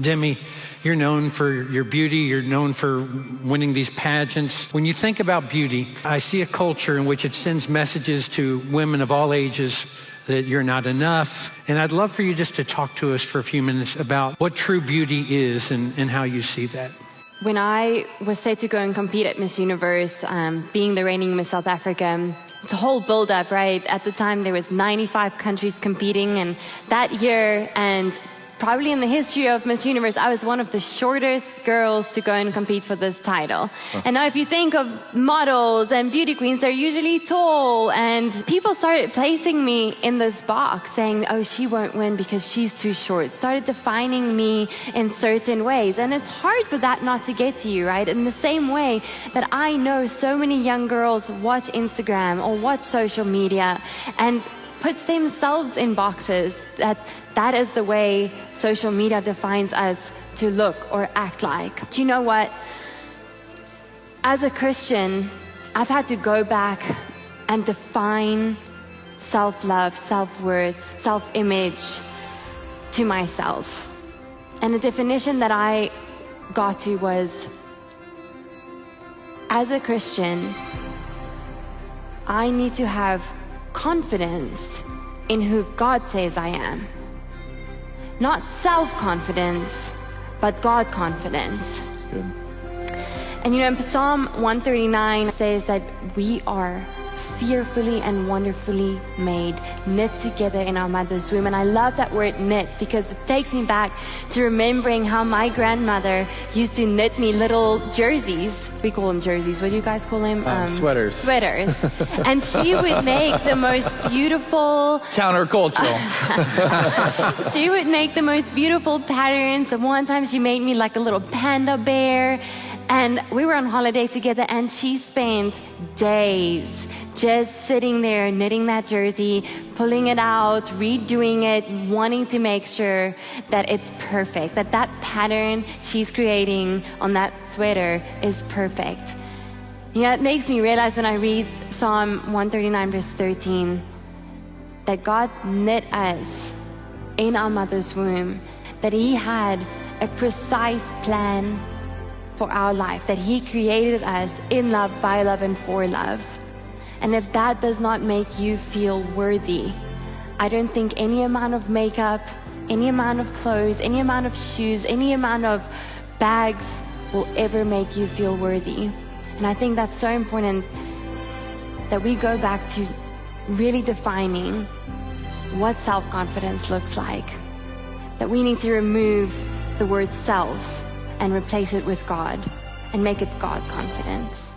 Demi, you're known for your beauty. You're known for winning these pageants. When you think about beauty, I see a culture in which it sends messages to women of all ages that you're not enough. And I'd love for you just to talk to us for a few minutes about what true beauty is and how you see that. When I was set to go and compete at Miss Universe, being the reigning Miss South Africa, it's a whole build-up, right? At the time, there was 95 countries competing, and that year, and probably in the history of Miss Universe, I was one of the shortest girls to go and compete for this title. And now if you think of models and beauty queens, they're usually tall, and people started placing me in this box saying, oh, she won't win because she's too short, started defining me in certain ways. And it's hard for that not to get to you, right? In the same way that I know so many young girls watch Instagram or watch social media and puts themselves in boxes, that is the way social media defines us to look or act like. Do you know what? As a Christian, I've had to go back and define self-love, self-worth, self-image to myself. And the definition that I got to was, as a Christian, I need to have confidence in who God says I am. Not self-confidence, but God confidence. That's good. And you know, Psalm 139 says that we are fearfully and wonderfully made, knit together in our mother's womb. And I love that word knit because it takes me back to remembering how my grandmother used to knit me little jerseys. We call them jerseys. What do you guys call them? Sweaters. Sweaters. And she would make the most beautiful... Countercultural. She would make the most beautiful patterns. And one time she made me like a little panda bear. And we were on holiday together, and she spent days just sitting there knitting that jersey, pulling it out, redoing it, wanting to make sure that it's perfect, that that pattern she's creating on that sweater is perfect. Yeah, it makes me realize when I read Psalm 139 verse 13 that God knit us in our mother's womb, that He had a precise plan for our life, that He created us in love, by love, and for love. And if that does not make you feel worthy, I don't think any amount of makeup, any amount of clothes, any amount of shoes, any amount of bags will ever make you feel worthy. And I think that's so important that we go back to really defining what self-confidence looks like. That we need to remove the word self and replace it with God and make it God confidence.